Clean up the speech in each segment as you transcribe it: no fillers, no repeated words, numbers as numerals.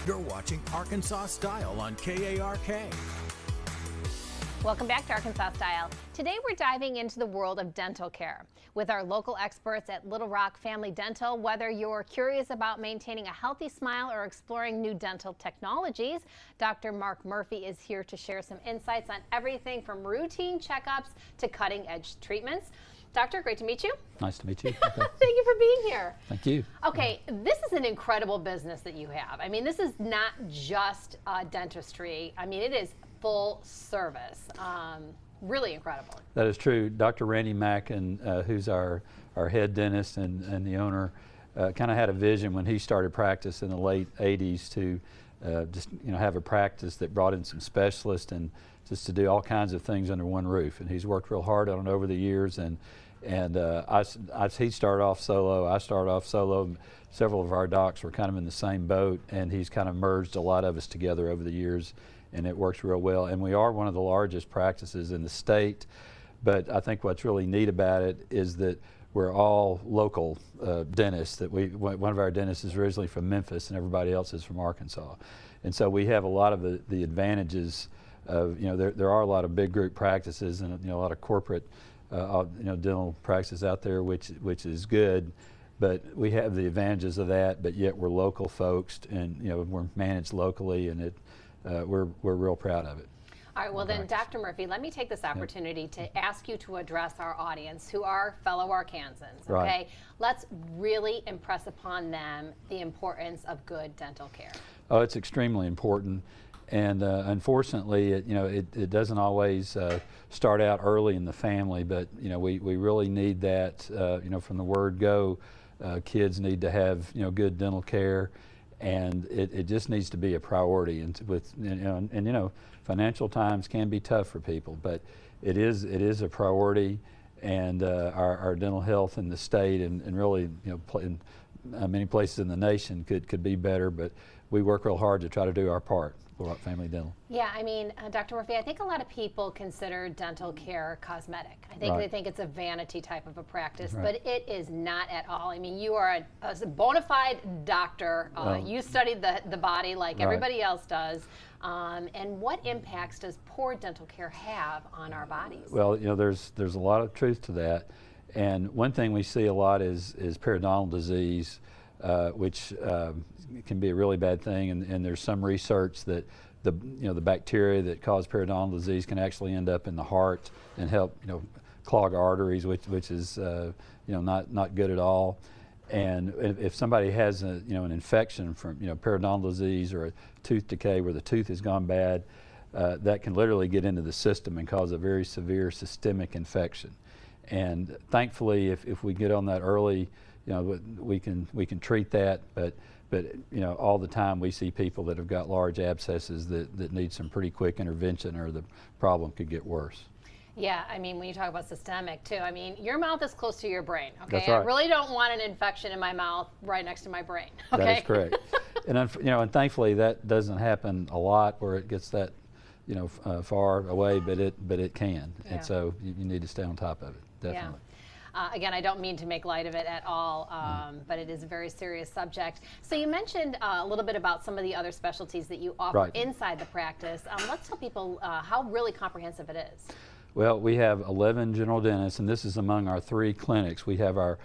You're watching Arkansas Style on KARK. Welcome back to Arkansas Style. Today we're diving into the world of dental care with our local experts at Little Rock Family Dental. Whether you're curious about maintaining a healthy smile or exploring new dental technologies, Dr. Mark Murphy is here to share some insights on everything from routine checkups to cutting-edge treatments. Doctor, great to meet you. Nice to meet you. Okay. Thank you for being here. Thank you. Okay, this is an incredible business that you have. I mean, this is not just dentistry. I mean, it is full service. Really incredible. That is true. Dr. Randy Mackin, who's our head dentist and the owner, kind of had a vision when he started practice in the late 80s to just have a practice that brought in some specialists and just to do all kinds of things under one roof. And he's worked real hard on it over the years. And he started off solo. I started off solo. Several of our docs were kind of in the same boat, and he's kind of merged a lot of us together over the years, and it works real well. And we are one of the largest practices in the state, but I think what's really neat about it is that we're all local dentists. That one of our dentists is originally from Memphis, and everybody else is from Arkansas, and so we have a lot of the advantages of there are a lot of big group practices and a lot of corporate dental practices out there, which is good. But we have the advantages of that, but yet we're local folks, and we're managed locally, and we're real proud of it. All right, well then, Dr. Murphy, let me take this opportunity to ask you to address our audience who are fellow Arkansans, okay? Right. Let's really impress upon them the importance of good dental care. Oh, it's extremely important. And unfortunately, it doesn't always start out early in the family, but we really need that. From the word go, kids need to have good dental care, and it just needs to be a priority. And financial times can be tough for people, but it is a priority. And our dental health in the state and really in many places in the nation could be better, but we work real hard to try to do our part. Little Rock Family Dental. Yeah, I mean, Dr. Murphy, I think a lot of people consider dental care cosmetic. I think they think it's a vanity type of a practice, but it is not at all. I mean, you are a bona fide doctor. You studied the body like everybody else does. And what impacts does poor dental care have on our bodies? Well, there's a lot of truth to that. And one thing we see a lot is periodontal disease, which can be a really bad thing, and there's some research that the bacteria that cause periodontal disease can actually end up in the heart and help clog arteries, which is not good at all. And if somebody has an infection from periodontal disease or a tooth decay where the tooth has gone bad, that can literally get into the system and cause a very severe systemic infection. And thankfully, if we get on that early, we can treat that. But all the time we see people that have got large abscesses that need some pretty quick intervention, or the problem could get worse. Yeah, I mean, when you talk about systemic too, I mean, your mouth is close to your brain, okay? That's right. I really don't want an infection in my mouth right next to my brain, okay? That is correct. And thankfully that doesn't happen a lot where it gets that far away, but it can. Yeah. And so you need to stay on top of it, definitely. Yeah. Again, I don't mean to make light of it at all, but it is a very serious subject. So you mentioned a little bit about some of the other specialties that you offer inside the practice. Let's tell people how really comprehensive it is. Well, we have 11 general dentists, and this is among our 3 clinics. We have our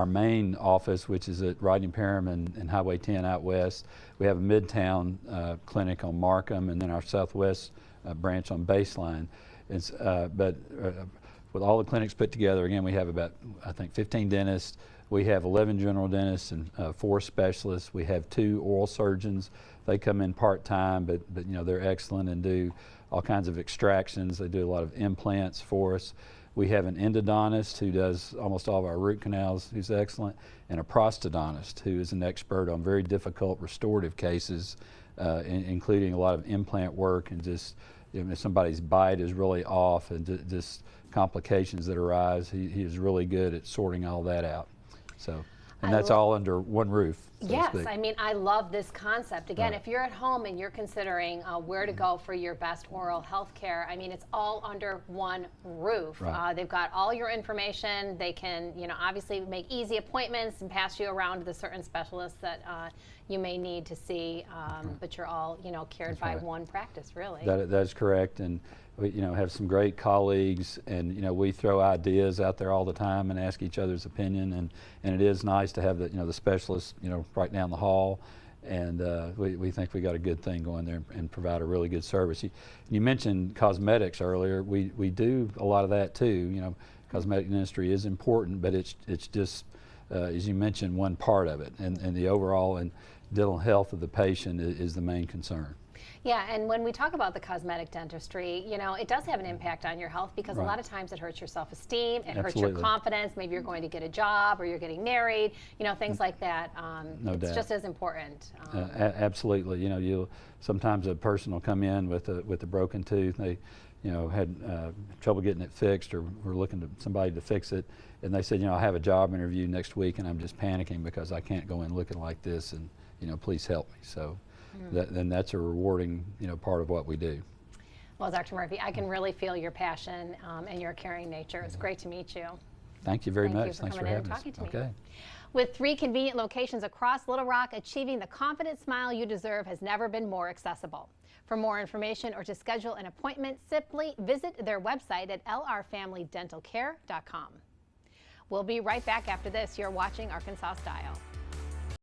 main office, which is at Rodney Parham and Highway 10 out west. We have a Midtown clinic on Markham, and then our southwest branch on Baseline. With all the clinics put together, again, we have about, I think, 15 dentists. We have 11 general dentists and 4 specialists. We have 2 oral surgeons. They come in part-time, but they're excellent and do all kinds of extractions. They do a lot of implants for us. We have an endodontist who does almost all of our root canals, who's excellent, and a prosthodontist who is an expert on very difficult restorative cases, including a lot of implant work and just if somebody's bite is really off and just complications that arise. He is really good at sorting all that out. So, and that's all under one roof. so to Yes, speak. I mean, I love this concept. Again, Right. if you're at home and you're considering where to go for your best oral health care, I mean, it's all under one roof. Right. They've got all your information. They can, obviously make easy appointments and pass you around to the certain specialists that you may need to see, but you're all, cared That's by right. one practice, really. That is correct, and we, have some great colleagues, and we throw ideas out there all the time and ask each other's opinion, and it is nice to have the specialists right down the hall, and we think we got a good thing going there and provide a really good service. You mentioned cosmetics earlier. We do a lot of that too. Cosmetic industry is important, but it's just as you mentioned, one part of it, and the overall and dental health of the patient is the main concern. Yeah, and when we talk about the cosmetic dentistry, it does have an impact on your health because Right. a lot of times it hurts your self-esteem, it hurts Absolutely. your confidence, maybe you're going to get a job or you're getting married, things like that. No It's doubt. just as important. Absolutely. You'll sometimes a person will come in with a broken tooth. They, had trouble getting it fixed, or were looking to somebody to fix it, and they said, I have a job interview next week, and I'm just panicking because I can't go in looking like this, and please help me. So, then that's a rewarding part of what we do. Well, Dr. Murphy, I can really feel your passion and your caring nature. It's great to meet you. Thank you very Thank you much. for Thanks for coming in and having us. talking to me. Okay. With 3 convenient locations across Little Rock, achieving the confident smile you deserve has never been more accessible. For more information or to schedule an appointment, simply visit their website at lrfamilydentalcare.com. We'll be right back after this. You're watching Arkansas Style.